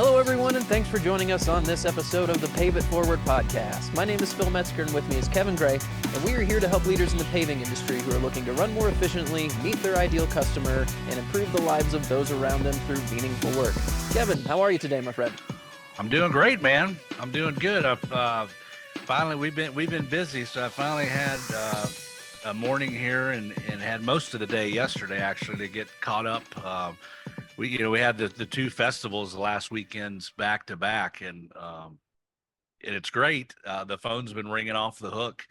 Hello, everyone, and thanks for joining us on this episode of the Pave It Forward podcast. My name is Phil Metzger, and with me is Kevin Gray, and we are here to help leaders in the paving industry who are looking to run more efficiently, meet their ideal customer, and improve the lives of those around them through meaningful work. Kevin, how are you today, my friend? I'm doing great, man. I'm doing good. I've finally we've been busy, so I finally had a morning here and had most of the day yesterday actually to get caught up. We had the two festivals the last weekends back to back, and it's great. The phone's been ringing off the hook,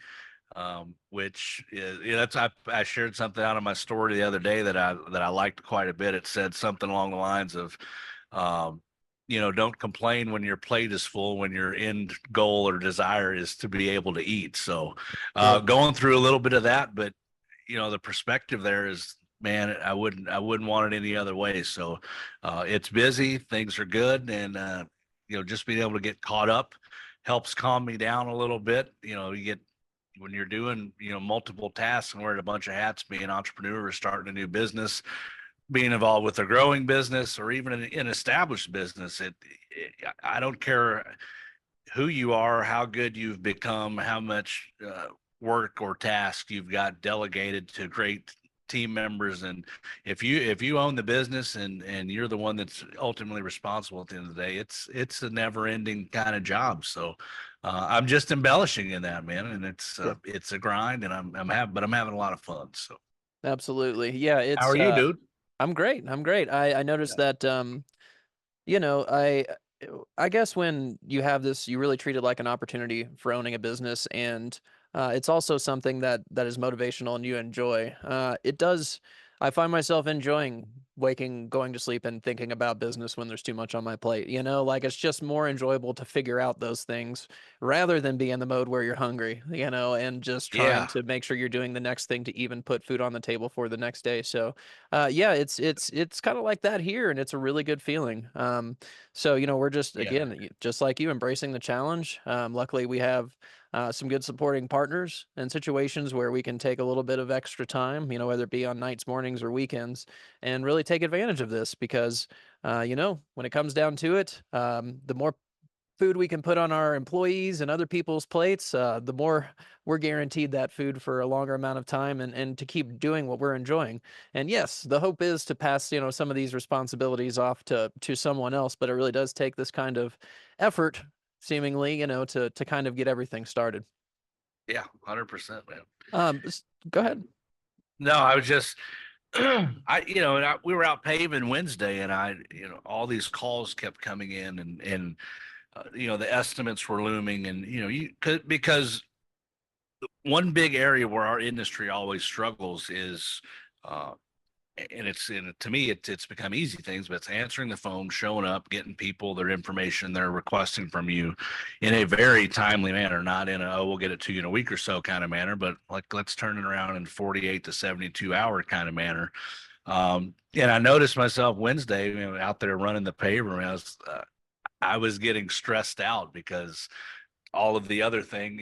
which is I shared something out of my story the other day that I liked quite a bit. It said something along the lines of don't complain when your plate is full, when your end goal or desire is to be able to eat. So going through a little bit of that, but the perspective there is, man, I wouldn't want it any other way. So it's busy, things are good, and just being able to get caught up helps calm me down a little bit. You get, when you're doing multiple tasks and wearing a bunch of hats, being an entrepreneur or starting a new business, being involved with a growing business or even an established business, I don't care who you are, how good you've become, how much work or task you've got delegated to great team members, and if you own the business and you're the one that's ultimately responsible at the end of the day, it's a never-ending kind of job. So I'm just embellishing in that, man, and it's a grind, and I'm having a lot of fun. So Absolutely. Yeah, how are you, dude? I'm great. I noticed that I guess when you have this, you really treat it like an opportunity for owning a business, and it's also something that is motivational and you enjoy. I find myself enjoying going to sleep and thinking about business when there's too much on my plate. Like it's just more enjoyable to figure out those things rather than be in the mode where you're hungry, and just trying Yeah. to make sure you're doing the next thing to even put food on the table for the next day. So, yeah, it's kind of like that here, and it's a really good feeling. So, we're just, Yeah. again, just like you, embracing the challenge. Luckily, we have some good supporting partners and situations where we can take a little bit of extra time, whether it be on nights, mornings, or weekends, and really take advantage of this because, when it comes down to it, the more food we can put on our employees and other people's plates, the more we're guaranteed that food for a longer amount of time and to keep doing what we're enjoying. And yes, the hope is to pass, some of these responsibilities off to someone else, but it really does take this kind of effort, seemingly, to kind of get everything started. Yeah, 100%, man. Go ahead. No, I was just, we were out paving Wednesday, and all these calls kept coming in, and the estimates were looming, and you could, because one big area where our industry always struggles is, to me, it's become easy things, but it's answering the phone, showing up, getting people their information they're requesting from you in a very timely manner, not in a, oh, we'll get it to you in a week or so kind of manner, but like, let's turn it around in 48 to 72 hour kind of manner. And I noticed myself Wednesday, out there running the paver, and I was getting stressed out because all of the other things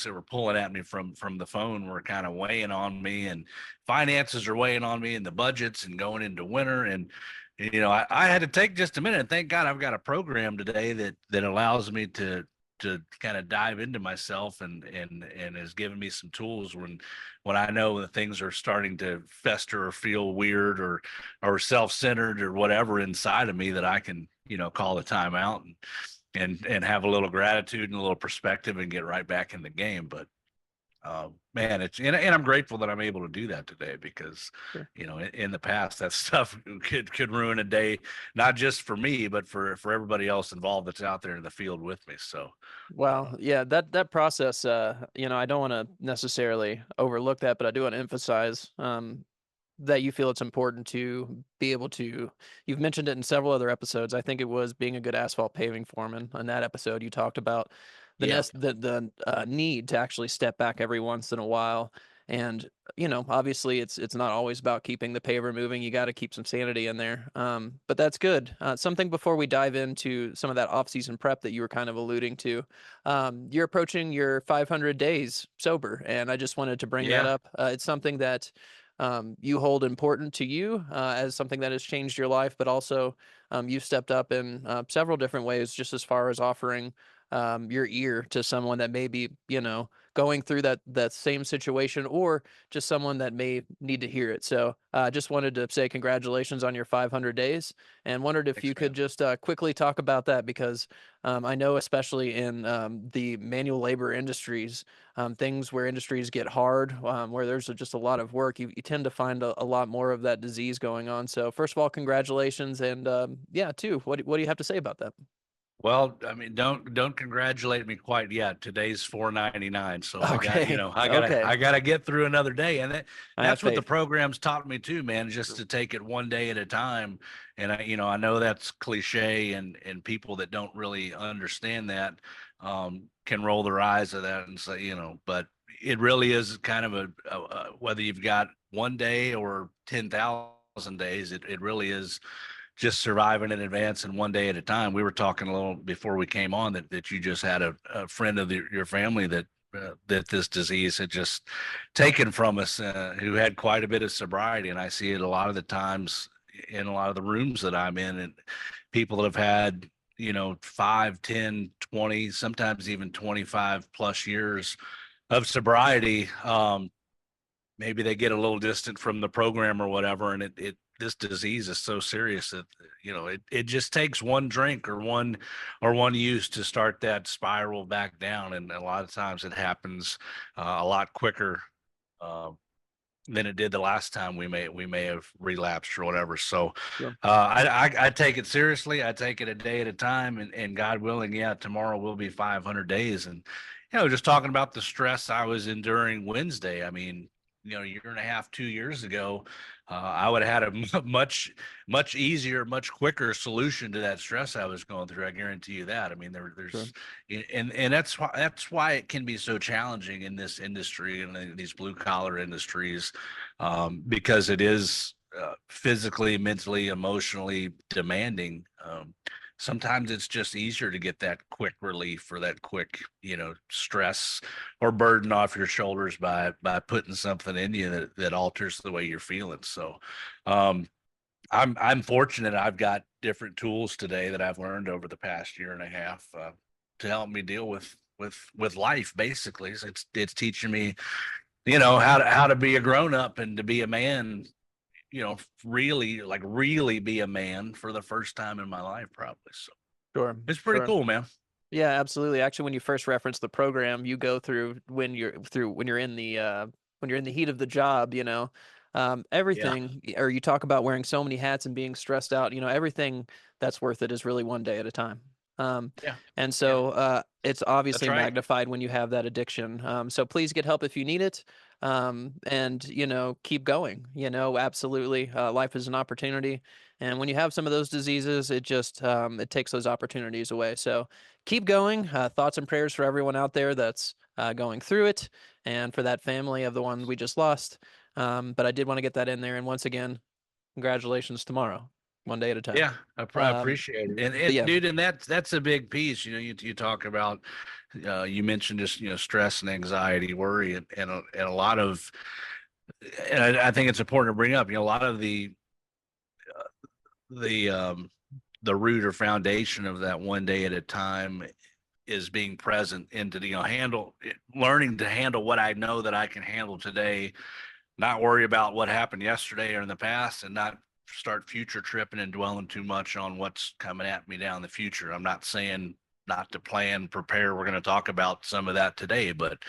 that were pulling at me from the phone were kind of weighing on me, and finances are weighing on me, and the budgets, and going into winter. And I had to take just a minute, and thank God I've got a program today that allows me to kind of dive into myself, and has given me some tools when I know that things are starting to fester or feel weird or self-centered or whatever inside of me, that I can call a timeout and have a little gratitude and a little perspective and get right back in the game. But man, and I'm grateful that I'm able to do that today, because Sure. in the past, that stuff could ruin a day, not just for me, but for everybody else involved that's out there in the field with me. So Well, yeah, that process, I don't want to necessarily overlook that, but I do want to emphasize that you feel it's important to be able to. You've mentioned it in several other episodes. I think it was being a good asphalt paving foreman. In that episode, you talked about yeah. the need to actually step back every once in a while. And obviously, it's not always about keeping the paver moving. You got to keep some sanity in there. But that's good. Something before we dive into some of that off-season prep that you were kind of alluding to. You're approaching your 500 days sober, and I just wanted to bring that Yeah. up. It's something that you hold important to you as something that has changed your life, but also you've stepped up in several different ways, just as far as offering your ear to someone that may be, going through that same situation, or just someone that may need to hear it. So I just wanted to say congratulations on your 500 days, and wondered if Thanks, you could man. just quickly talk about that, because I know, especially in the manual labor industries, things where industries get hard, where there's just a lot of work, you tend to find a lot more of that disease going on. So first of all, congratulations, and yeah, too, what do you have to say about that? Well, I mean, don't congratulate me quite yet. Today's 4.99, so I got, Okay, I gotta okay, I gotta get through another day, and I have that's what the faith. program's taught me too, man. Just Sure. to take it one day at a time, and I know that's cliche, and people that don't really understand that can roll their eyes at that and say, but it really is kind of whether you've got one day or 10,000 days, it really is just surviving in advance and one day at a time. We were talking a little before we came on that you just had a friend of your family that this disease had just taken from us, who had quite a bit of sobriety. And I see it a lot of the times in a lot of the rooms that I'm in, and people that have had, 5, 10, 20, sometimes even 25 plus years of sobriety. Maybe they get a little distant from the program or whatever, and it this disease is so serious that it just takes one drink or one use to start that spiral back down, and a lot of times it happens a lot quicker uh, than it did the last time we may have relapsed or whatever. So Sure. I take it seriously. I take it a day at a time, and God willing, yeah, tomorrow will be 500 days. And just talking about the stress I was enduring Wednesday. I mean, a year and a half, 2 years ago, I would have had a much easier, much quicker solution to that stress I was going through. I guarantee you that. I mean, Sure. there's and that's why it can be so challenging in this industry and in these blue collar industries, because it is physically, mentally, emotionally demanding. Sometimes it's just easier to get that quick relief or that quick, stress or burden off your shoulders by putting something in you that alters the way you're feeling. So, um, I'm fortunate. I've got different tools today that I've learned over the past year and a half to help me deal with life. Basically, it's teaching me, how to be a grown up and to be a man. Really, like, really be a man for the first time in my life, probably. So Sure. it's pretty Sure. cool, man. Yeah, absolutely. Actually, when you first referenced the program, you go through when you're in the heat of the job, Yeah, everything, or you talk about wearing so many hats and being stressed out, everything that's worth it is really one day at a time. Um, yeah, and yeah. so it's That's obviously right. magnified when you have that addiction. So please get help if you need it. And keep going. Absolutely. Life is an opportunity. And when you have some of those diseases, it just it takes those opportunities away. So keep going. Thoughts and prayers for everyone out there that's going through it, and for that family of the one we just lost. But I did want to get that in there. And once again, congratulations tomorrow, one day at a time. Yeah, I Um, appreciate it. And, but and yeah, dude, and that's a big piece. You talk about, you mentioned just, stress and anxiety, worry, and a lot of, and I think it's important to bring up, a lot of the the root or foundation of that one day at a time is being present into learning to handle what I know that I can handle today, not worry about what happened yesterday or in the past, and not start future tripping and dwelling too much on what's coming at me down the future. I'm not saying not to plan, prepare. We're going to talk about some of that today, but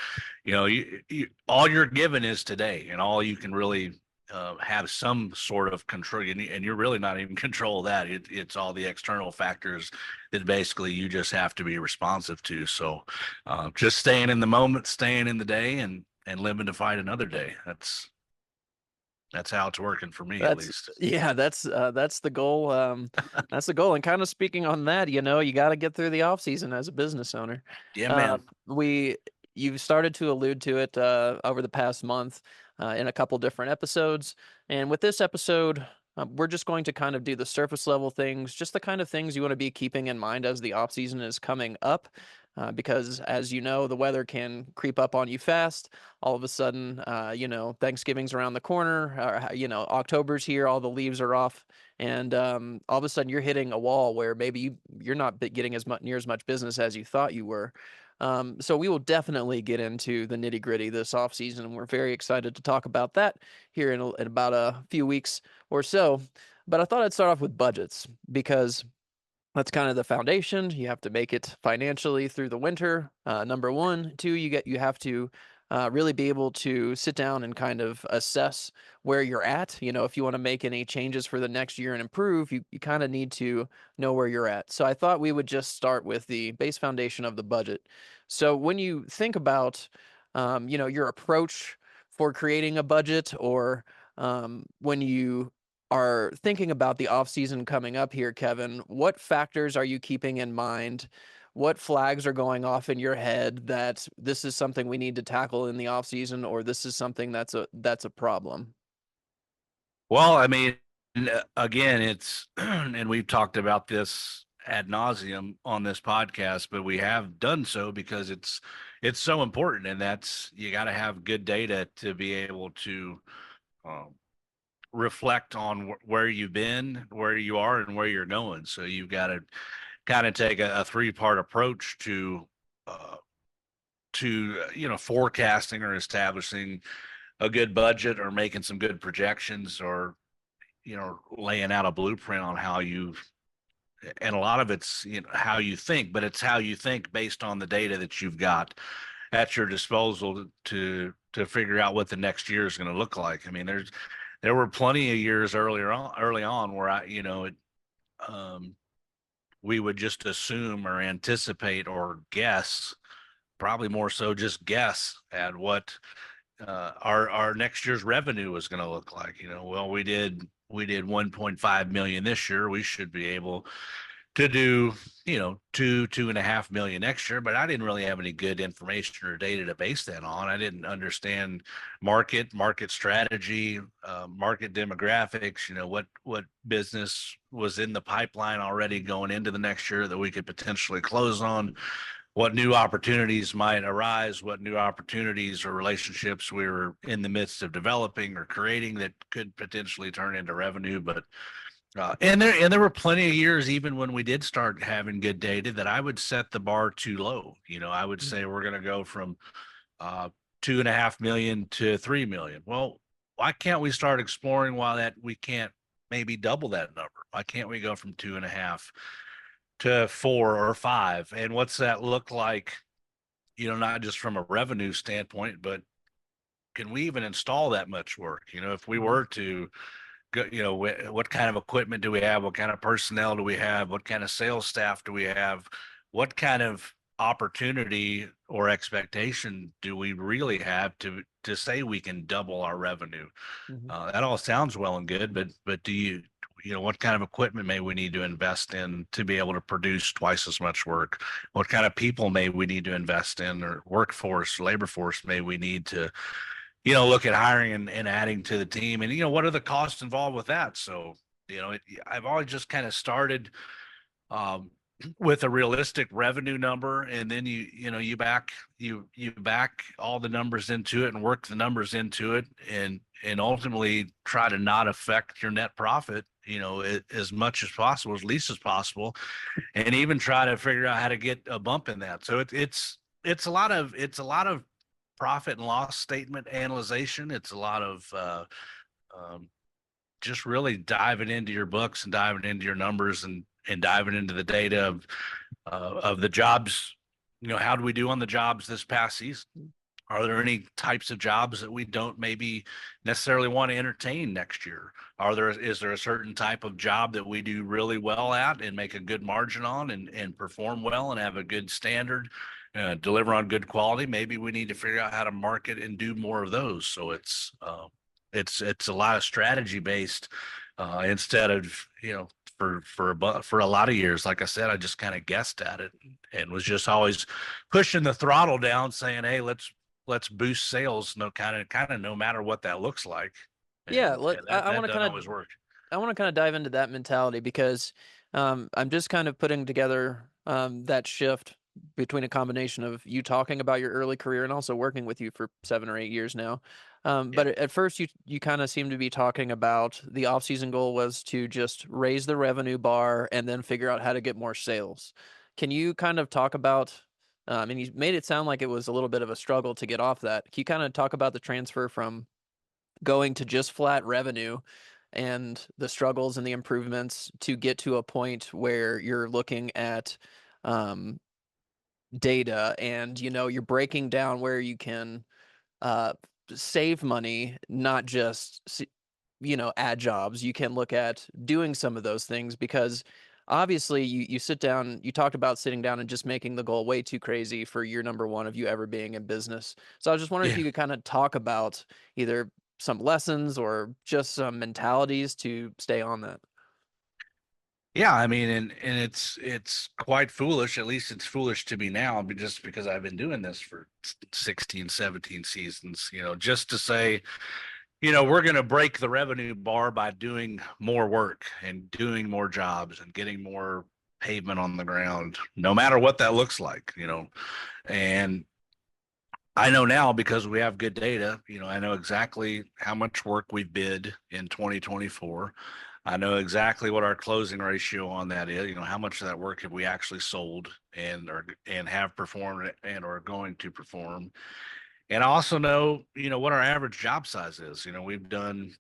all you're given is today, and all you can really have some sort of control, and you're really not even control that. It's all the external factors that basically you just have to be responsive to. So, just staying in the moment, staying in the day, and living to fight another day. That's how it's working for me, at that's least. yeah, that's the goal. That's the goal. And kind of speaking on that, you got to get through the off season as a business owner. Yeah, Uh, man. we You've started to allude to it over the past month in a couple different episodes, and with this episode, we're just going to kind of do the surface level things, just the kind of things you want to be keeping in mind as the off season is coming up. because, as you know, the weather can creep up on you fast. All of a sudden, Thanksgiving's around the corner. October's here. All the leaves are off, and all of a sudden you're hitting a wall where maybe you're not getting as much near as much business as you thought you were. So we will definitely get into the nitty gritty this off season, and we're very excited to talk about that here in about a few weeks or so. But I thought I'd start off with budgets because that's kind of the foundation. You have to make it financially through the winter. Number one, two, you have to really be able to sit down and kind of assess where you're at. If you want to make any changes for the next year and improve, you kind of need to know where you're at. So I thought we would just start with the base foundation of the budget. So when you think about, your approach for creating a budget, or when you are thinking about the off season coming up here, Kevin, what factors are you keeping in mind? What flags are going off in your head that this is something we need to tackle in the off season, or this is something that's a problem? Well, I mean, again, it's and we've talked about this ad nauseum on this podcast, but we have done so because it's so important, and that's you got to have good data to be able to um, reflect on where you've been, where you are, and where you're going. So you've got to kind of take a three-part approach uh, to forecasting or establishing a good budget or making some good projections or laying out a blueprint on how you and a lot of it's how you think, but it's how you think based on the data that you've got at your disposal to figure out what the next year is going to look like. I mean, there were plenty of years early on where um, we would just assume or anticipate or guess, probably more so just guess at what our next year's revenue was going to look like. Well, we did 1.5 million this year. We should be able to do 2.5 million next year, but I didn't really have any good information or data to base that on. I didn't understand market strategy, market demographics. What business was in the pipeline already going into the next year that we could potentially close on, what new opportunities might arise, what new opportunities or relationships we were in the midst of developing or creating that could potentially turn into revenue. But and there were plenty of years, even when we did start having good data, that I would set the bar too low. I would say we're going to go from 2.5 million to 3 million. Well, why can't we start exploring why that we can't maybe double that number? Why can't we go from 2.5 to 4 or 5? And what's that look like? Not just from a revenue standpoint, but can we even install that much work? If we Mhm. were to what kind of equipment do we have? What kind of personnel do we have? What kind of sales staff do we have? What kind of opportunity or expectation do we really have to say we can double our revenue? Mhm. That all sounds well and good, but do what kind of equipment may we need to invest in to be able to produce twice as much work? What kind of people may we need to invest in, or workforce, labor force may we need to look at hiring and adding to the team, and what are the costs involved with that? So I've always just kind of started um, with a realistic revenue number, and then you back all the numbers into it and work the numbers into it, and ultimately try to not affect your net profit as much as possible, as least as possible, and even try to figure out how to get a bump in that. So it's a lot of profit and loss statement analyzation. It's a lot of um, just really diving into your books and diving into your numbers and diving into the data of the jobs. How do we do on the jobs this past season? Are there any types of jobs that we don't maybe necessarily want to entertain next year? Is there a certain type of job that we do really well at and make a good margin on and perform well and have a good standard, deliver on good quality? Maybe we need to figure out how to market and do more of those. So it's a lot of strategy based instead of for a lot of years, like I said, I just kind of guessed at it and was just always pushing the throttle down, saying, "Hey, let's boost sales, no kind of no matter what that looks like," Yeah, and that doesn't always work. I want to kind of dive into that mentality because I'm just kind of putting together that shift between a combination of you talking about your early career and also working with you for 7 or 8 years now. Yeah. But at first, you kind of seem to be talking about the off-season goal was to just raise the revenue bar and then figure out how to get more sales. Can you kind of talk about, and you made it sound like it was a little bit of a struggle to get off that. Can you kind of talk about the transfer from going to just flat revenue and the struggles and the improvements to get to a point where you're looking at um, data and you're breaking down where you can uh, save money, not just add jobs. You can look at doing some of those things because obviously you sit down, you talked about sitting down and just making the goal way too crazy for year number one of you ever being in business. So I was just wondering if Yeah. you could kind of talk about either some lessons or just some mentalities to stay on that. Yeah, I mean, and it's quite foolish. At least it's foolish to me now, but just because I've been doing this for 16, 17 seasons, just to say, we're going to break the revenue bar by doing more work and doing more jobs and getting more pavement on the ground, no matter what that looks like. And I know now because we have good data, I know exactly how much work we bid in 2024. I know exactly what our closing ratio on that is, how much of that work have we actually sold and have performed and are going to perform. And I also know, what our average job size is. We've done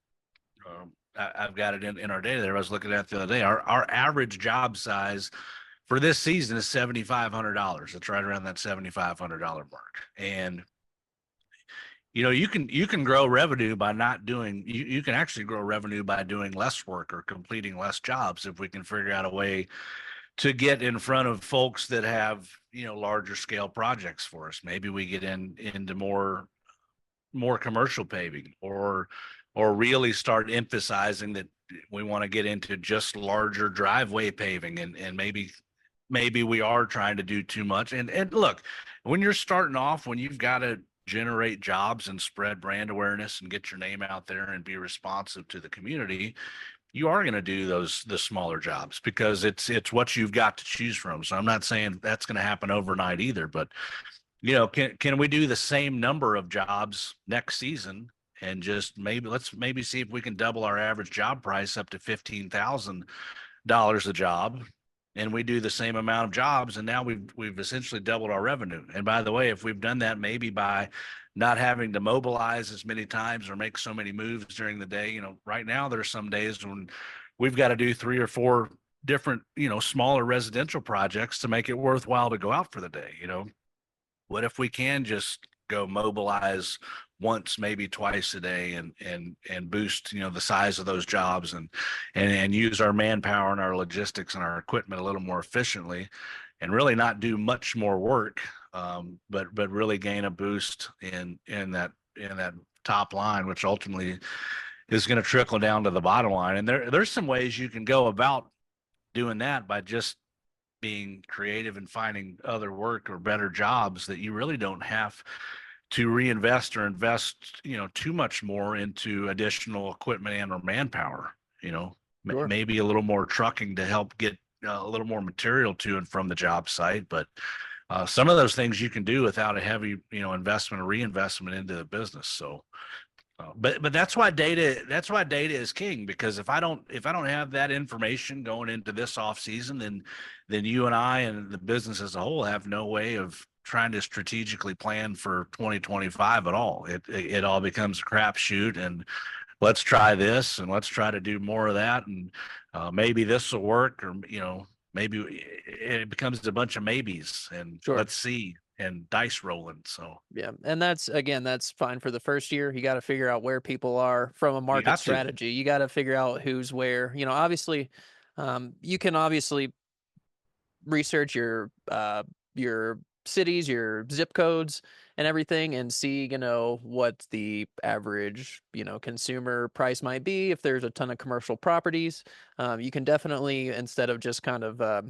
I've got it in our data there. I was looking at the other day. Our average job size for this season is $7,500. It's right around that $7,500 mark. And you can grow revenue by not doing you can actually grow revenue by doing less work or completing less jobs if we can figure out a way to get in front of folks that have larger scale projects for us. Maybe we get into more commercial paving or really start emphasizing that we want to get into just larger driveway paving and maybe we are trying to do too much. And look, when you're starting off, when you've got to generate jobs and spread brand awareness and get your name out there and be responsive to the community, you are going to do the smaller jobs because it's what you've got to choose from. So I'm not saying that's going to happen overnight either, but can we do the same number of jobs next season and just maybe see if we can double our average job price up to $15,000 a job, and we do the same amount of jobs, and now we've essentially doubled our revenue. And by the way, if we've done that maybe by not having to mobilize as many times or make so many moves during the day, right now there's some days when we've got to do 3 or 4 different, smaller residential projects to make it worthwhile to go out for the day. What if we can just go mobilize once, maybe twice a day and boost, the size of those jobs and use our manpower and our logistics and our equipment a little more efficiently and really not do much more work, but really gain a boost in that top line, which ultimately is going to trickle down to the bottom line. And there's some ways you can go about doing that by just being creative and finding other work or better jobs that you really don't have to reinvest or invest, too much more into additional equipment and or manpower, Sure. maybe a little more trucking to help get a little more material to and from the job site. But some of those things you can do without a heavy, investment or reinvestment into the business. So but that's why data is king, because if I don't have that information going into this off season, then you and I and the business as a whole have no way of trying to strategically plan for 2025 at all. It all becomes a crapshoot, and let's try this and let's try to do more of that, and maybe this will work, or maybe it becomes a bunch of maybes and Sure. let's see and dice rolling. So Yeah. And that's fine for the first year. You got to figure out where people are from a you market got to. strategy. You got to figure out who's where. Obviously, you can obviously research your cities, your zip codes and everything and see, what the average, consumer price might be if there's a ton of commercial properties. You can definitely, instead of just kind of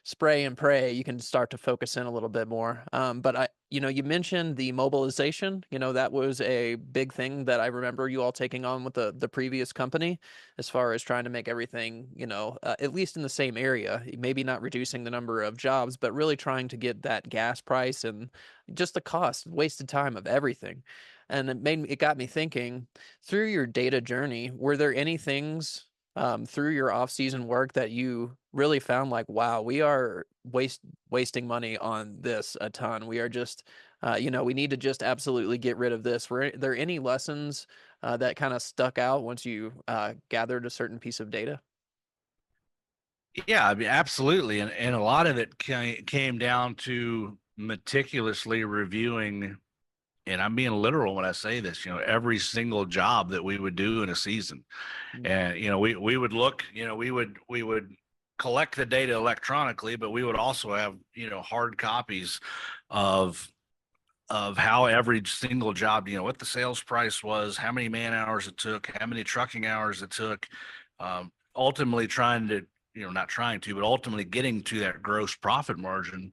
spray and pray, you can start to focus in a little bit more. But You mentioned the mobilization. That was a big thing that I remember you all taking on with the previous company, as far as trying to make everything, at least in the same area. Maybe not reducing the number of jobs, but really trying to get that gas price and just the cost, wasted time of everything. And it got me thinking, through your data journey, were there any things through your off-season work that you really found like, wow, we are wasting money on this a ton. We are just, we need to just absolutely get rid of this. Were there any lessons that kind of stuck out once you gathered a certain piece of data? Yeah, I mean, absolutely. And a lot of it came down to meticulously reviewing, and I'm being literal when I say this, every single job that we would do in a season. Mm. And, we would look, we would collect the data electronically, but we would also have, hard copies of how every single job, what the sales price was, how many man hours it took, how many trucking hours it took, ultimately trying to, not trying to, but ultimately getting to that gross profit margin.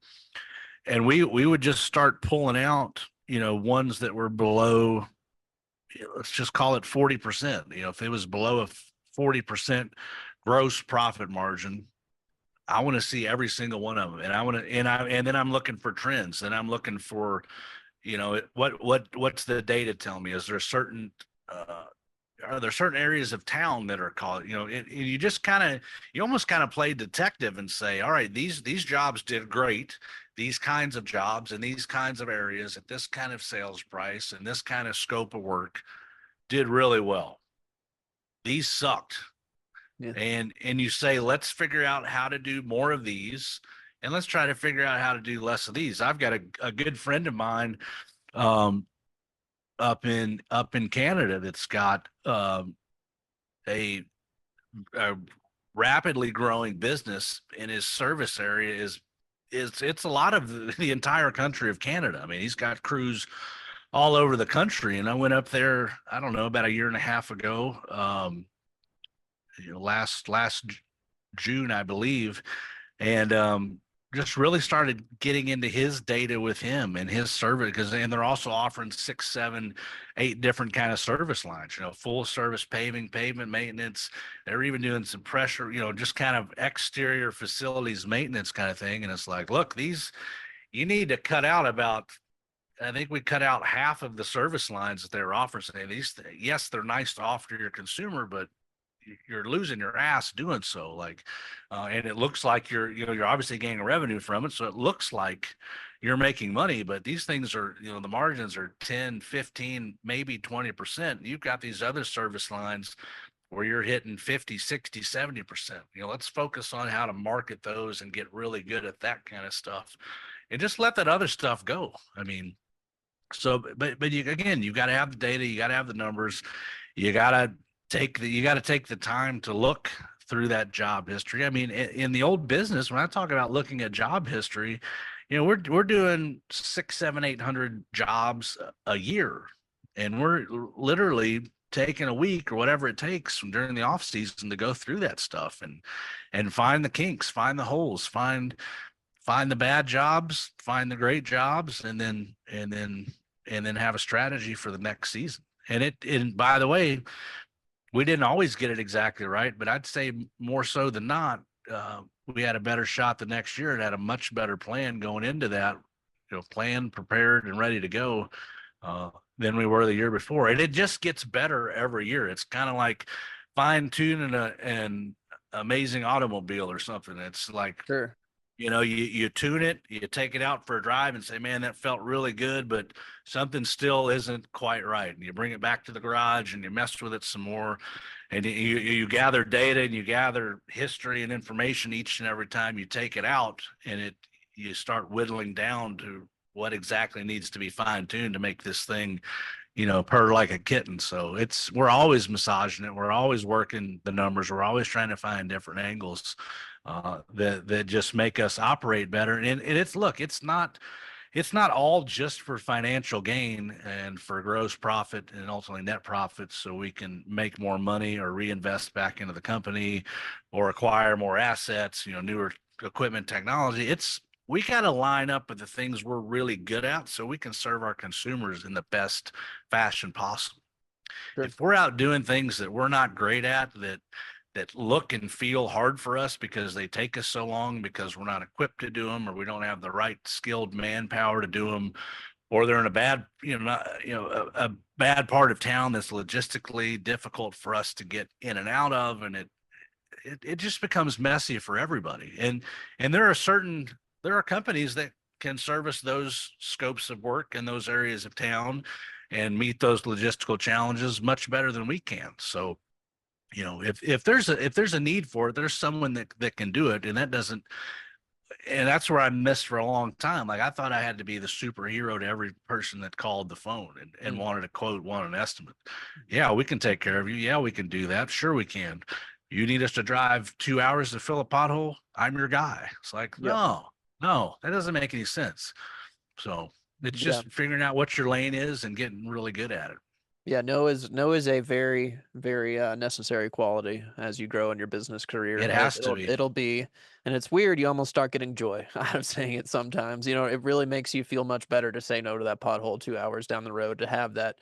And we would just start pulling out, ones that were below, let's just call it 40%. If it was below a 40% gross profit margin, I want to see every single one of them. And I want to, and then I'm looking for trends. Then I'm looking for, what's the data tell me? Is there certain, are there certain areas of town that are called, you just you almost kind of play detective and say, all right, these jobs did great. These kinds of jobs in these kinds of areas at this kind of sales price and this kind of scope of work did really well. These sucked. Yeah. And you say, let's figure out how to do more of these, and let's try to figure out how to do less of these. I've got a good friend of mine, um, up in Canada, that's got a, a rapidly growing business, in his service area is it's a lot of the entire country of Canada. I mean, he's got crews all over the country, and I went up there, I don't know, about a year and a half ago, last June, I believe, and just really started getting into his data with him and his service, and they're also offering 6, 7, 8 different kind of service lines, full service paving, pavement maintenance. They're even doing some pressure, just kind of exterior facilities maintenance kind of thing. And it's like, look, these, you need to cut out about, I think we cut out half of the service lines that they're offering. Saying these, yes, they're nice to offer to your consumer, but you're losing your ass doing so. Like, and it looks like you're obviously gaining revenue from it, so it looks like you're making money, but these things are, the margins are 10, 15, maybe 20%. You've got these other service lines where you're hitting 50, 60, 70%. Let's focus on how to market those and get really good at that kind of stuff, and just let that other stuff go. I mean, so, but you, again, you got to have the data, you got to have the numbers, you got to you got to take the time to look through that job history. I mean, in the old business, when I talk about looking at job history, we're doing 6, 7, 800 jobs a year, and we're literally taking a week or whatever it takes during the off season to go through that stuff and find the kinks, find the holes, find the bad jobs, find the great jobs, and then have a strategy for the next season. And by the way, we didn't always get it exactly right, but I'd say more so than not, we had a better shot the next year and had a much better plan going into that, planned, prepared, and ready to go, than we were the year before. And it just gets better every year. It's kind of like fine tuning an amazing automobile or something. It's like, Sure. you tune it, you take it out for a drive and say, man, that felt really good, but something still isn't quite right. And you bring it back to the garage and you mess with it some more. And you gather data and you gather history and information each and every time you take it out, and you start whittling down to what exactly needs to be fine tuned to make this thing, purr like a kitten. So we're always massaging it. We're always working the numbers. We're always trying to find different angles, that just make us operate better. And it's not all just for financial gain and for gross profit and ultimately net profits, so we can make more money or reinvest back into the company or acquire more assets, newer equipment, technology. we got to line up with the things we're really good at so we can serve our consumers in the best fashion possible. Sure. If we're out doing things that we're not great at, that look and feel hard for us because they take us so long, because we're not equipped to do them, or we don't have the right skilled manpower to do them, or they're in a bad, a bad part of town that's logistically difficult for us to get in and out of, and it just becomes messy for everybody. And there are companies that can service those scopes of work in those areas of town and meet those logistical challenges much better than we can. So, if there's a need for it, there's someone that can do it. And that's where I missed for a long time. Like, I thought I had to be the superhero to every person that called the phone and Mm. wanted a quote, want an estimate. Yeah, we can take care of you. Yeah, we can do that. Sure, we can. You need us to drive 2 hours to fill a pothole? I'm your guy. It's like, Yep. no, that doesn't make any sense. So it's Yeah. just figuring out what your lane is and getting really good at it. Yeah, no is a very, very necessary quality as you grow in your business career. It It, has to it'll be. it'll be, and it's weird. You almost start getting joy out of saying it sometimes. It really makes you feel much better to say no to that pothole 2 hours down the road, to have that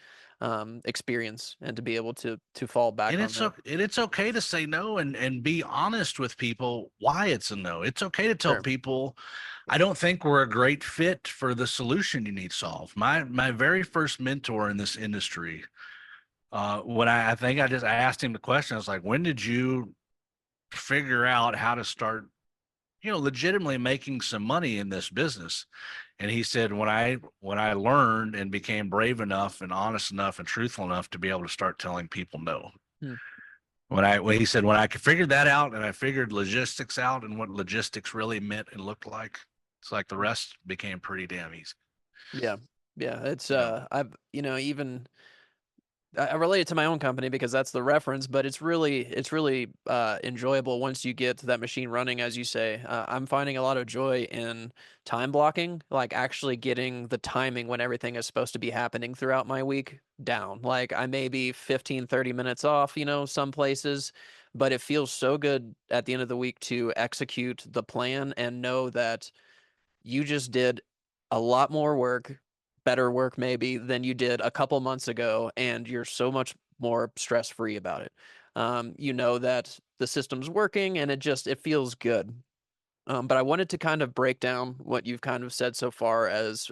experience and to be able to fall back on that. And it's okay to say no and be honest with people why it's a no. It's okay to tell Sure. people, I don't think we're a great fit for the solution you need solved. My very first mentor in this industry, when I think I asked him the question, I was like, when did you figure out how to start, legitimately making some money in this business? And he said, when I learned and became brave enough and honest enough and truthful enough to be able to start telling people no. Hmm. When he said, when I figured that out and I figured logistics out and what logistics really meant and looked like, it's like the rest became pretty damn easy. Yeah. Yeah. It's You know, I've even I relate it to my own company because that's the reference, but it's really enjoyable once you get that machine running, as you say. I'm finding a lot of joy in time blocking, like actually getting the timing when everything is supposed to be happening throughout my week down. Like I may be 15, 30 minutes off, some places, but it feels so good at the end of the week to execute the plan and know that you just did a lot more work, better work maybe, than you did a couple months ago, and you're so much more stress free about it. You know that the system's working, and it feels good. But I wanted to kind of break down what you've kind of said so far as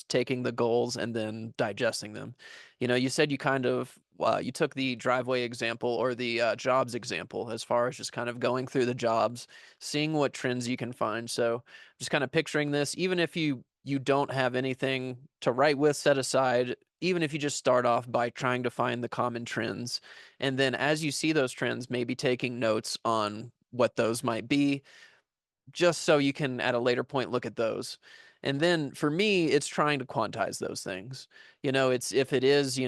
taking the goals and then digesting them. You said you kind of you took the driveway example or the jobs example as far as just kind of going through the jobs, seeing what trends you can find. So just kind of picturing this, even if you don't have anything to write with set aside, even if you just start off by trying to find the common trends, and then as you see those trends, maybe taking notes on what those might be just so you can at a later point look at those. And then for me, it's trying to quantize those things. It's if it is,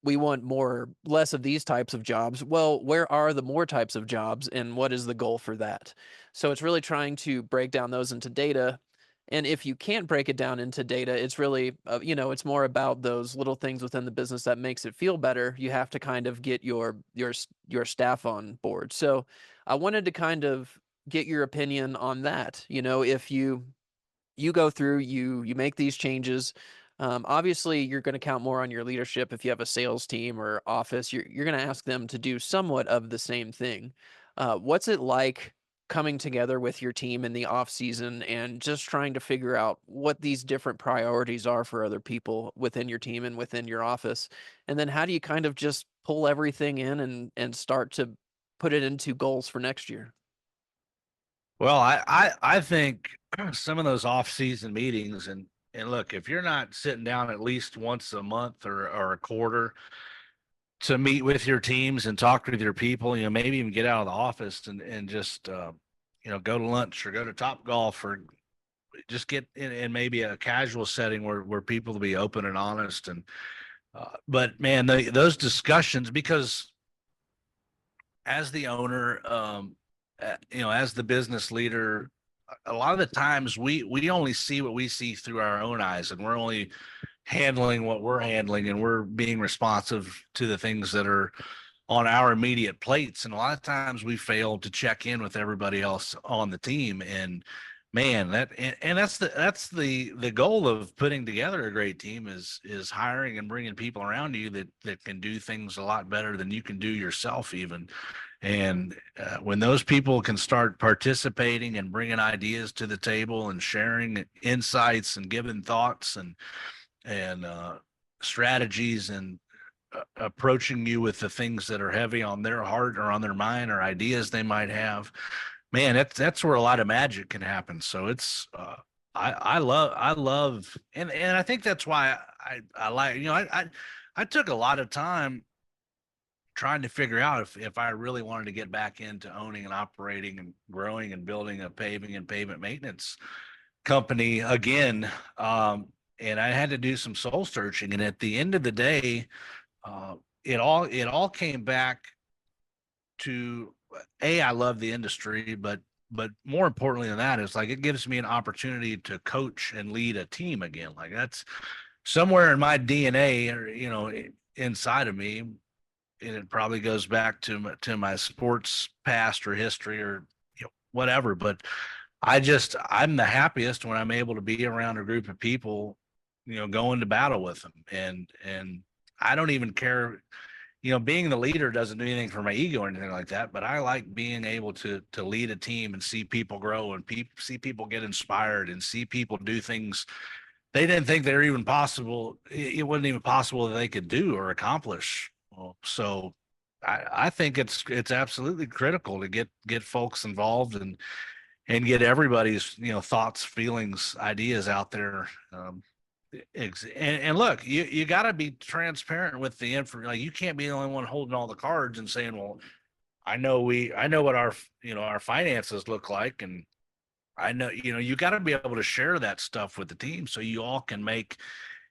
we want less of these types of jobs. Well, where are the more types of jobs and what is the goal for that? So it's really trying to break down those into data. And if you can't break it down into data, it's really, it's more about those little things within the business that makes it feel better. You have to kind of get your staff on board. So I wanted to kind of get your opinion on that. If you go through, you make these changes. Obviously, you're going to count more on your leadership. If you have a sales team or office, you're going to ask them to do somewhat of the same thing. What's it like coming together with your team in the off season and just trying to figure out what these different priorities are for other people within your team and within your office? And then how do you kind of just pull everything in and start to put it into goals for next year? well, I think some of those off-season meetings, and look, if you're not sitting down at least once a month or a quarter to meet with your teams and talk with your people, maybe even get out of the office and just go to lunch or go to Top Golf or just get in maybe a casual setting where people will be open and honest. And but man, those discussions, because as the owner, as the business leader, a lot of the times we only see what we see through our own eyes, and we're only handling what we're handling, and we're being responsive to the things that are on our immediate plates. And a lot of times we fail to check in with everybody else on the team. And Man, and that's the goal of putting together a great team is hiring and bringing people around you that can do things a lot better than you can do yourself even. And when those people can start participating and bringing ideas to the table and sharing insights and giving thoughts and strategies and approaching you with the things that are heavy on their heart or on their mind or ideas they might have, man, that's where a lot of magic can happen. So it's I love and I think that's why I like, I took a lot of time trying to figure out if I really wanted to get back into owning and operating and growing and building a paving and pavement maintenance company again. And I had to do some soul searching. And at the end of the day, uh, it all came back to I love the industry, but more importantly than that, it's like it gives me an opportunity to coach and lead a team again. Like that's somewhere in my DNA, or inside of me, and it probably goes back to my sports past or history or whatever. But I'm the happiest when I'm able to be around a group of people, going to battle with them, and I don't even care. Being the leader doesn't do anything for my ego or anything like that, but I like being able to lead a team and see people grow and see people get inspired and see people do things they didn't think they were even possible. It wasn't even possible that they could do or accomplish. Well, so I think it's absolutely critical to get folks involved and get everybody's thoughts, feelings, ideas out there. And look, you got to be transparent with the info. Like you can't be the only one holding all the cards and saying, "Well, I know what our our finances look like, and I know you got to be able to share that stuff with the team so you all can make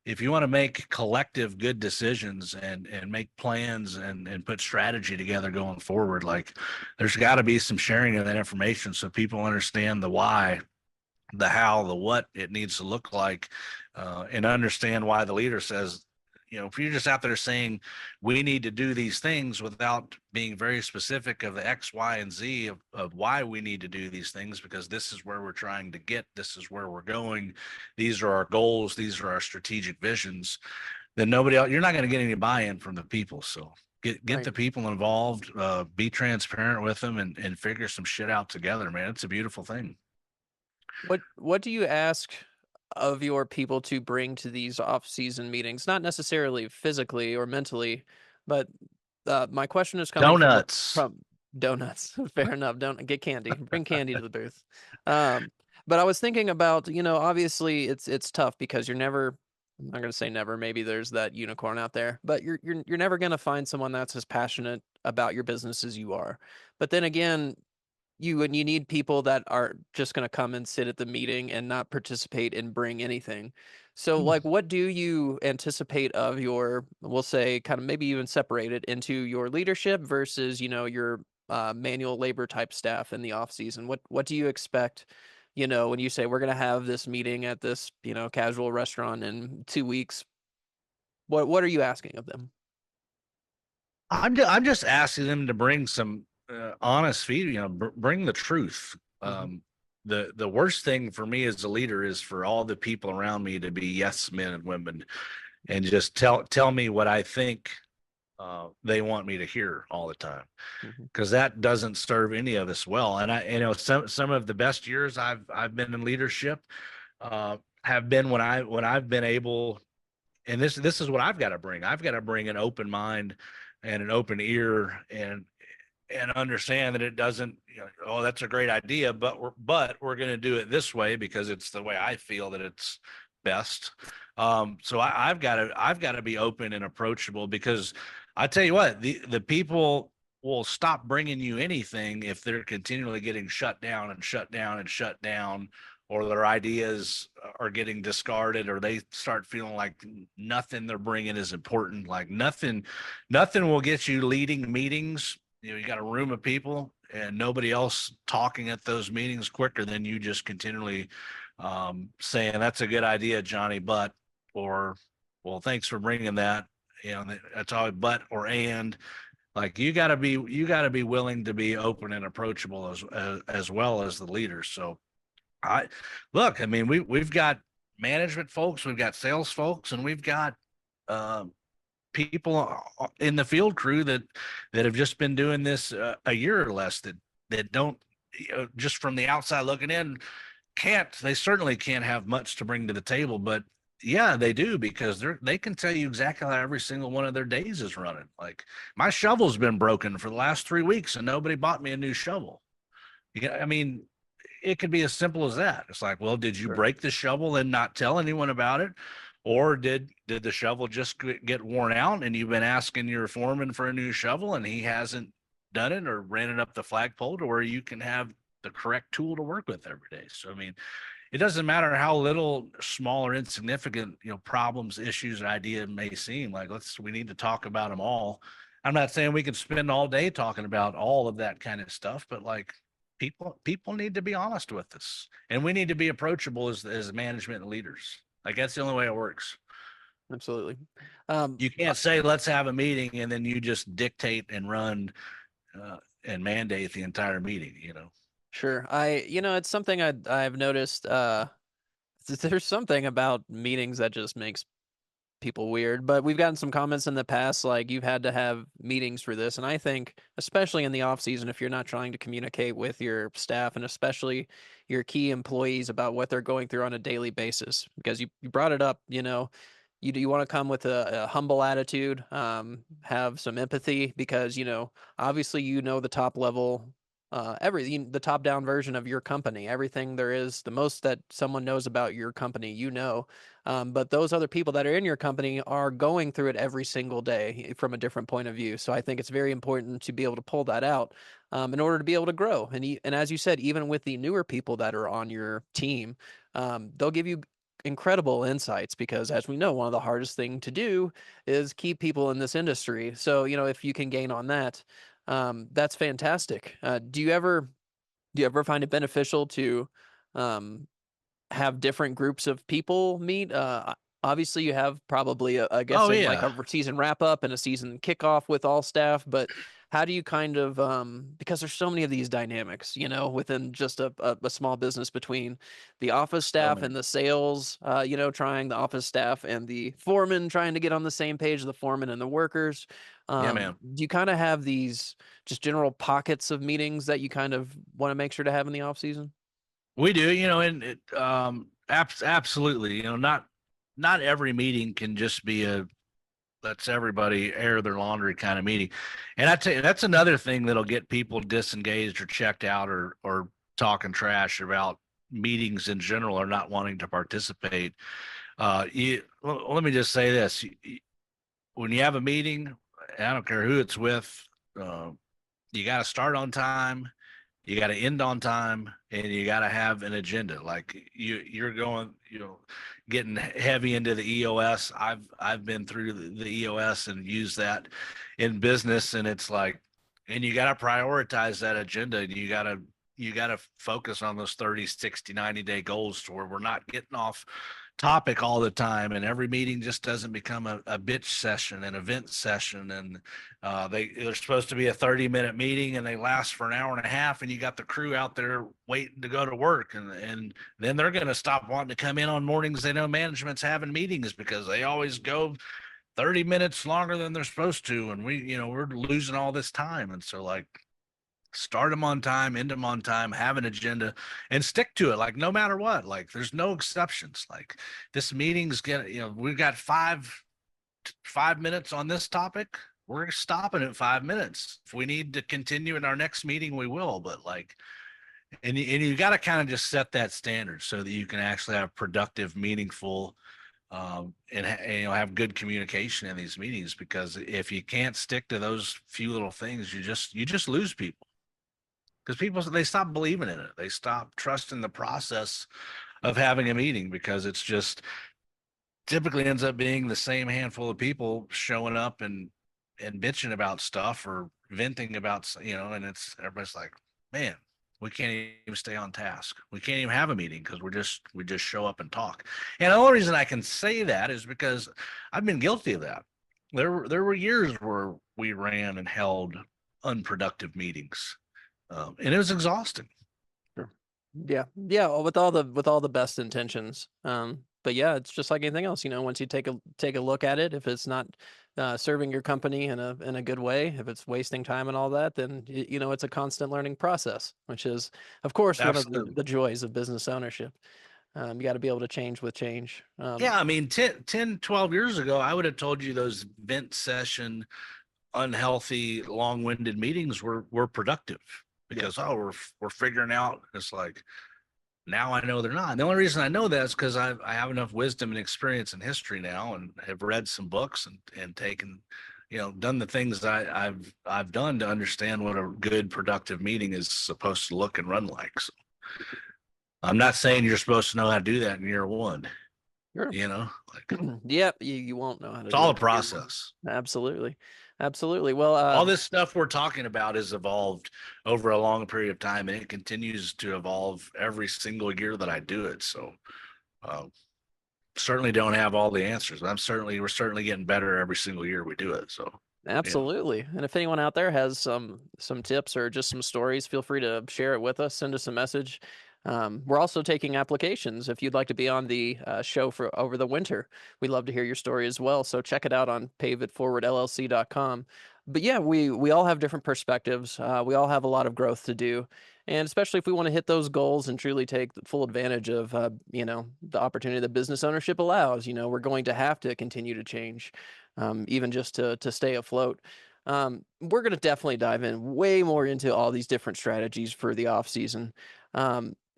if you want to make collective good decisions and make plans and put strategy together going forward. Like there's got to be some sharing of that information so people understand the why, the how, the what it needs to look like, and understand why the leader says, if you're just out there saying we need to do these things without being very specific of the X, Y, and Z of why we need to do these things, because this is where we're trying to get, this is where we're going, these are our goals, these are our strategic visions, then nobody else, you're not going to get any buy-in from the people. So get Right. the people involved, be transparent with them and figure some shit out together, man. It's a beautiful thing. What do you ask of your people to bring to these off-season meetings? Not necessarily physically or mentally, but my question is coming Donuts. from donuts. Fair enough. Don't get candy. Bring candy to the booth. Um, but I was thinking about, obviously it's tough because you're never. I'm not going to say never. Maybe there's that unicorn out there, but you're never going to find someone that's as passionate about your business as you are. But then again, you need people that are just going to come and sit at the meeting and not participate and bring anything. So like what do you anticipate of your, we'll say, kind of maybe even separate it into your leadership versus your manual labor type staff in the off season? What do you expect, when you say we're going to have this meeting at this casual restaurant in 2 weeks? What are you asking of them? I'm just asking them to bring some honest feed, bring the truth. Hmm. The worst thing for me as a leader is for all the people around me to be yes men and women and just tell me what I think they want me to hear all the time, Hmm. because that doesn't serve any of us well. And some of the best years I've been in leadership have been when I've been able, and this is what I've got to bring. I've got to bring an open mind and an open ear and understand that it doesn't, oh, that's a great idea, but we're going to do it this way because it's the way I feel that it's best. So I've got to be open and approachable, because I tell you what, the people will stop bringing you anything if they're continually getting shut down and shut down and shut down, or their ideas are getting discarded, or they start feeling like nothing they're bringing is important. Like nothing will get you leading meetings. You got a room of people and nobody else talking at those meetings quicker than you just continually saying that's a good idea, Johnny, but, or, well, thanks for bringing that. That's all, but, or, and, like you got to be willing to be open and approachable as well as the leader. So I look, I mean, we've got management folks, we've got sales folks, and we've got uh, people in the field crew that have just been doing this a year or less that don't, just from the outside looking in, they certainly can't have much to bring to the table, but yeah, they do, because they can tell you exactly how every single one of their days is running. Like, my shovel's been broken for the last 3 weeks and nobody bought me a new shovel. Yeah, I mean, it could be as simple as that. It's like, well, did you Sure. break the shovel and not tell anyone about it? Or did the shovel just get worn out and you've been asking your foreman for a new shovel and he hasn't done it or ran it up the flagpole to where you can have the correct tool to work with every day? So, I mean, it doesn't matter how little, small or insignificant, problems, issues, and idea may seem. Like, we need to talk about them all. I'm not saying we could spend all day talking about all of that kind of stuff, but like, people need to be honest with us, and we need to be approachable as management and leaders. Like, that's the only way it works. Absolutely. Um, You can't say let's have a meeting and then you just dictate and run and mandate the entire meeting. sure. It's something I've noticed. There's something about meetings that just makes people weird, but we've gotten some comments in the past like you've had to have meetings for this, and I think especially in the off season, if you're not trying to communicate with your staff and especially your key employees about what they're going through on a daily basis, because you brought it up, you want to come with a humble attitude, have some empathy, because obviously the top level, everything, the top down version of your company, everything there is, the most that someone knows about your company, but those other people that are in your company are going through it every single day from a different point of view. So I think it's very important to be able to pull that out, in order to be able to grow. And as you said, even with the newer people that are on your team, they'll give you incredible insights, because as we know, one of the hardest thing to do is keep people in this industry. So, if you can gain on that, that's fantastic. Do you ever find it beneficial to, um, have different groups of people meet? Obviously, you have probably, I guess, Oh like yeah. a season wrap up and a season kickoff with all staff. But how do you kind of, because there's so many of these dynamics, within just a small business, between the office So staff many. and the sales, trying the office staff and the foreman trying to get on the same page, the foreman and the workers. Yeah, man. Do you kind of have these just general pockets of meetings that you kind of want to make sure to have in the off season? We do, and absolutely, not every meeting can just be a let's everybody air their laundry kind of meeting. And I tell you, that's another thing that'll get people disengaged or checked out or talking trash about meetings in general or not wanting to participate. Let me just say this: when you have a meeting, I don't care who it's with, uh, you got to start on time, you got to end on time, and you got to have an agenda. Like, you're going, getting heavy into the EOS. I've been through the EOS and used that in business, and it's like, and you got to prioritize that agenda, and you got to focus on those 30, 60, 90-day goals to where we're not getting off topic all the time, and every meeting just doesn't become a bitch session, an event session. And they're supposed to be a 30-minute meeting and they last for an hour and a half, and you got the crew out there waiting to go to work, and then they're going to stop wanting to come in on mornings they know management's having meetings, because they always go 30 minutes longer than they're supposed to, and we're losing all this time. And so, like, start them on time, end them on time, have an agenda, and stick to it. Like, no matter what, like, there's no exceptions. Like, this meeting's we've got 5 minutes on this topic. We're stopping at 5 minutes. If we need to continue in our next meeting, we will. But like, and you got to kind of just set that standard so that you can actually have productive, meaningful, and have good communication in these meetings. Because if you can't stick to those few little things, you just lose people, because people, they stop believing in it. They stop trusting the process of having a meeting, because it's just typically ends up being the same handful of people showing up and bitching about stuff or venting about, and it's everybody's like, man, we can't even stay on task. We can't even have a meeting because we just show up and talk. And the only reason I can say that is because I've been guilty of that. There were years where we ran and held unproductive meetings, and it was exhausting. Sure. Yeah. Yeah, with all the best intentions. But yeah, it's just like anything else, once you take a look at it, if it's not serving your company in a good way, if it's wasting time and all that, then it's a constant learning process, which is of course one of Absolutely. the joys of business ownership. You got to be able to change with change. Yeah, I mean, 12 years ago, I would have told you those vent session, unhealthy, long-winded meetings were productive Yeah. because we're figuring out. It's like now I know they're not. And the only reason I know that is because I have enough wisdom and experience in history now, and have read some books and taken, done the things I've done to understand what a good productive meeting is supposed to look and run like. So I'm not saying you're supposed to know how to do that in year one. Sure. Like Yep, you won't know how to it's do all a it in year one. process. Absolutely. Absolutely. Well, All this stuff we're talking about has evolved over a long period of time, and it continues to evolve every single year that I do it. So, uh, certainly don't have all the answers. We're certainly getting better every single year we do it. So, yeah. absolutely. And if anyone out there has some tips or just some stories, feel free to share it with us. Send us a message. We're also taking applications if you'd like to be on the show for over the winter. We'd love to hear your story as well. So check it out on paveitforwardllc.com. But yeah, we all have different perspectives. We all have a lot of growth to do, and especially if we want to hit those goals and truly take full advantage of the opportunity that business ownership allows. We're going to have to continue to change, even just to stay afloat. We're going to definitely dive in way more into all these different strategies for the off season.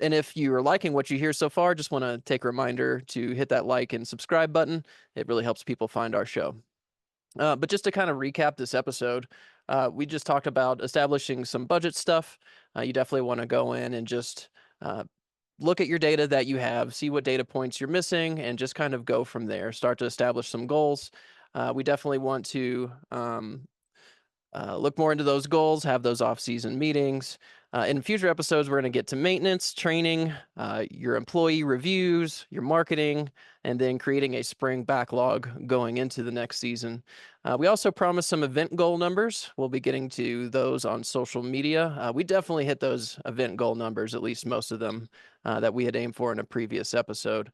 And if you're liking what you hear so far, just want to take a reminder to hit that like and subscribe button. It really helps people find our show. But just to kind of recap this episode, we just talked about establishing some budget stuff. You definitely want to go in and just uh, look at your data that you have, see what data points you're missing, and just kind of go from there. Start to establish some goals. We definitely want to look more into those goals, have those off-season meetings. In future episodes, we're going to get to maintenance, training, your employee reviews, your marketing, and then creating a spring backlog going into the next season. We also promised some event goal numbers. We'll be getting to those on social media. We definitely hit those event goal numbers, at least most of them that we had aimed for in a previous episode.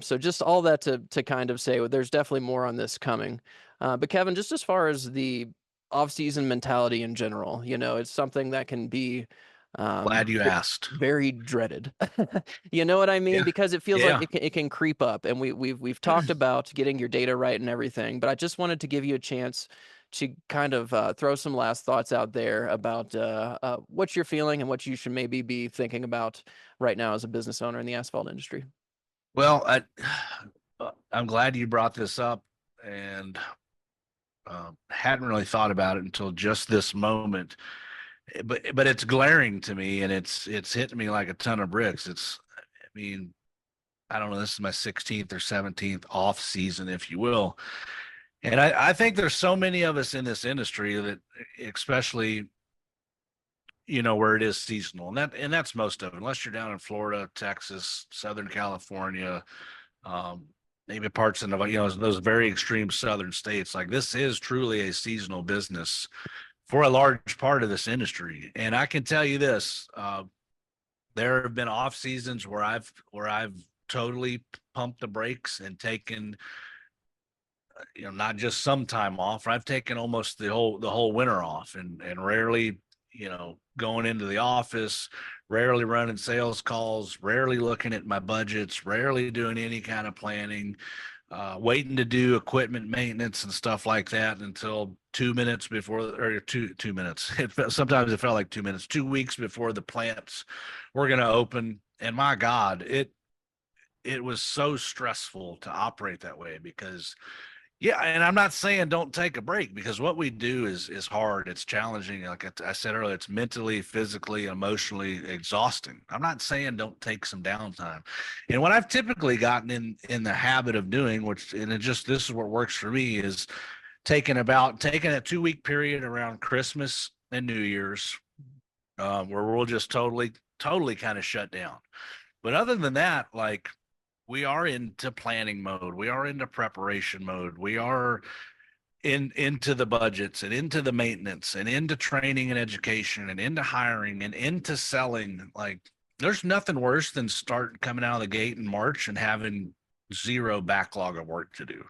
So just all that to kind of say, well, there's definitely more on this coming. But Kevin, just as far as the off-season mentality in general. It's something that can be Glad you asked. very dreaded. You know what I mean? Yeah. Because it feels like Yeah. it can creep up, and we've talked about getting your data right and everything. But I just wanted to give you a chance to kind of throw some last thoughts out there about what you're feeling and what you should maybe be thinking about right now as a business owner in the asphalt industry. Well, I'm glad you brought this up, and hadn't really thought about it until just this moment. But it's glaring to me, and it's hitting me like a ton of bricks. I mean, I don't know. This is my 16th or 17th off season, if you will, and I think there's so many of us in this industry that, especially, where it is seasonal, and that's most of it. Unless you're down in Florida, Texas, Southern California, um, maybe parts of those very extreme southern states. Like, this is truly a seasonal business for a large part of this industry. And I can tell you this: there have been off seasons where I've totally pumped the brakes and taken, not just some time off. I've taken almost the whole winter off, and rarely, going into the office, rarely running sales calls, rarely looking at my budgets, rarely doing any kind of planning, waiting to do equipment maintenance and stuff like that until 2 minutes before, or 2 minutes. Sometimes it felt like 2 minutes, 2 weeks before the plants were going to open. And my God, it was so stressful to operate that way because, yeah, and I'm not saying don't take a break, because what we do is hard. It's challenging. Like I said earlier, it's mentally, physically, emotionally exhausting. I'm not saying don't take some downtime. And what I've typically gotten in the habit of doing, this is what works for me, is taking a 2 week period around Christmas and New Year's, where we'll just totally kind of shut down. But other than that, like, we are into planning mode. We are into preparation mode. We are into the budgets and into the maintenance and into training and education and into hiring and into selling. Like, There's nothing worse than start coming out of the gate in March and having zero backlog of work to do.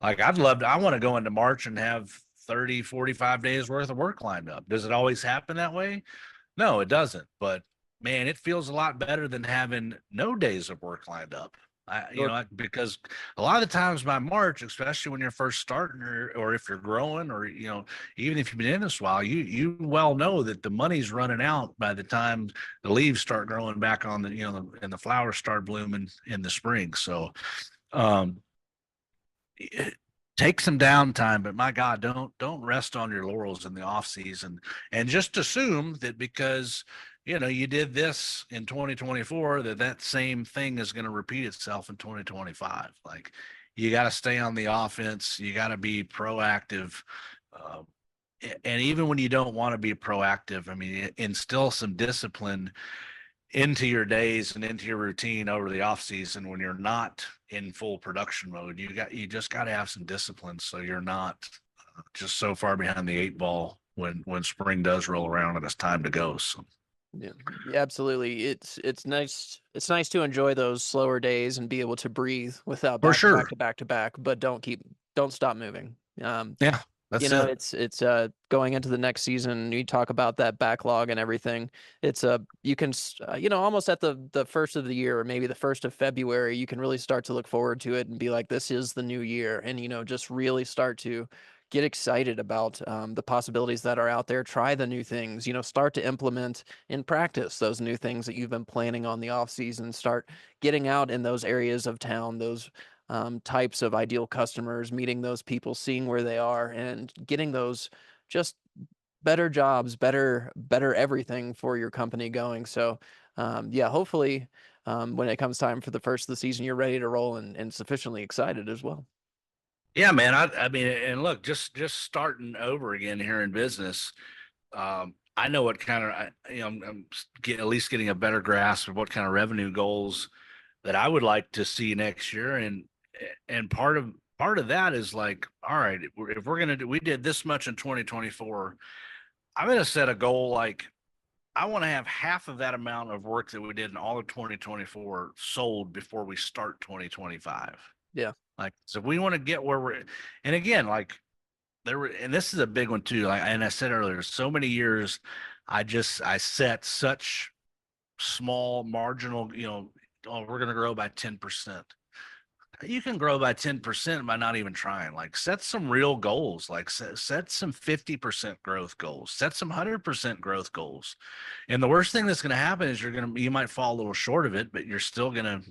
Like I want to go into March and have 30, 45 days worth of work lined up. Does it always happen that way? No, it doesn't. But man, it feels a lot better than having no days of work lined up. Sure. Because a lot of the times by March, especially when you're first starting, or if you're growing, or even if you've been in this a while, you well know that the money's running out by the time the leaves start growing back on and the flowers start blooming in the spring. So, um, take some downtime, but my God, don't rest on your laurels in the off season and just assume that because you did this in 2024 that same thing is going to repeat itself in 2025. Like you got to stay on the offense, you got to be proactive. Uh, and even when you don't want to be proactive, I mean, instill some discipline into your days and into your routine over the off season when you're not in full production mode. You just got to have some discipline so you're not just so far behind the eight ball when spring does roll around and it's time to go. So Yeah, yeah, absolutely. It's nice. It's nice to enjoy those slower days and be able to breathe without for back to back sure. to back to back, but don't stop moving. Yeah, that's it. It's going into the next season. You talk about that backlog and everything. It's you can almost at the first of the year or maybe the first of February, you can really start to look forward to it and be like, this is the new year, and just really start to get excited about the possibilities that are out there. Try the new things. Start to implement in practice those new things that you've been planning on the off season. Start getting out in those areas of town, those types of ideal customers, meeting those people, seeing where they are, and getting those just better jobs, better everything for your company going. So, yeah, hopefully, when it comes time for the first of the season, you're ready to roll and sufficiently excited as well. Yeah, man. I mean, and look, just starting over again here in business. I know what kind of I'm at least getting a better grasp of what kind of revenue goals that I would like to see next year, and part of that is like, all right, if we're gonna do, we did this much in 2024, I'm gonna set a goal like I want to have half of that amount of work that we did in all of 2024 sold before we start 2025. Yeah, Like, so we want to get where we're, and again, like and this is a big one too. Like, and I said earlier, so many years, I set such small marginal, oh, we're going to grow by 10%. You can grow by 10% by not even trying. Like set some real goals, like set some 50% growth goals, set some 100% growth goals. And the worst thing that's going to happen is you might fall a little short of it, but you're still gonna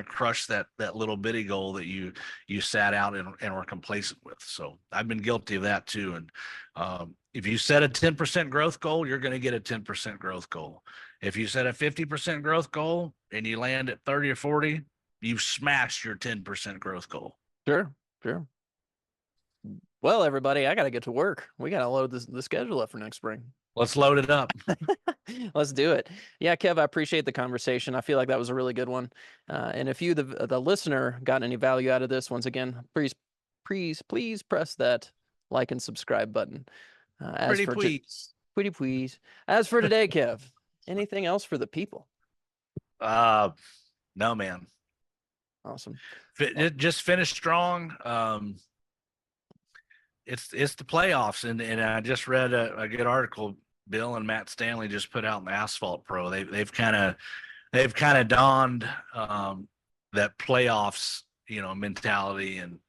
crush that little bitty goal that you sat out and were complacent with. So I've been guilty of that too. And if you set a 10% growth goal, you're going to get a 10% growth goal. If you set a 50% growth goal and you land at 30 or 40, you've smashed your 10% growth goal. sure, sure. Well, everybody, I got to get to work. We got to load the schedule up for next spring. Let's load it up. Let's do it. Yeah, Kev, I appreciate the conversation. I feel like that was a really good one. And if you, the listener, got any value out of this, once again, please press that like and subscribe button. As Pretty for please. pretty please. As for today, Kev, anything else for the people? Uh, no, man. Awesome. Well, Just finish strong. It's the playoffs, and I just read a good article. Bill and Matt Stanley just put out in the Asphalt Pro. They've kind of donned that playoffs mentality and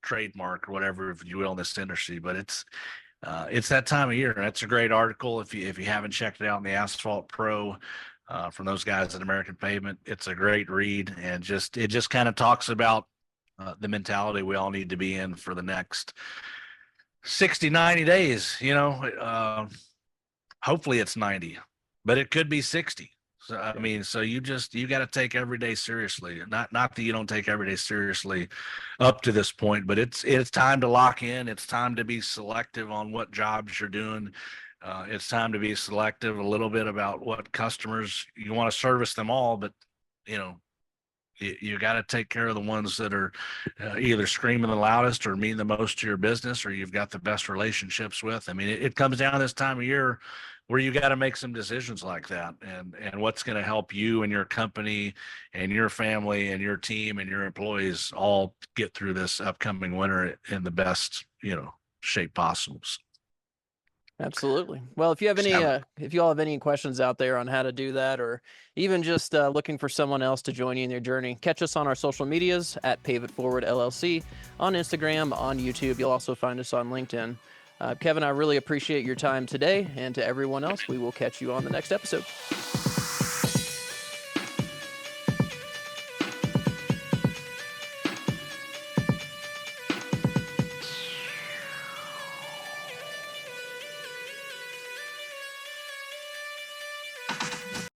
trademark or whatever, if you will, in this industry. But it's that time of year. That's a great article. If you haven't checked it out in the Asphalt Pro from those guys at American Pavement, it's a great read, and it just kind of talks about the mentality we all need to be in for the next 60, 90 days. Hopefully it's 90, but it could be 60. So I yeah, mean, so you got to take every day seriously. Not that you don't take every day seriously up to this point, but it's time to lock in. It's time to be selective on what jobs you're doing. It's time to be selective a little bit about what customers you want to service them all, but you know You got to take care of the ones that are either screaming the loudest or mean the most to your business, or you've got the best relationships with. I mean, it comes down this time of year where you got to make some decisions like that, and what's going to help you and your company and your family and your team and your employees all get through this upcoming winter in the best, shape possible. Absolutely. Well, if you have any, Sound if you all have any questions out there on how to do that, or even just looking for someone else to join you in your journey, catch us on our social medias at Pave It Forward LLC on Instagram, on YouTube. You'll also find us on LinkedIn. Kevin, I really appreciate your time today, and to everyone else, we will catch you on the next episode.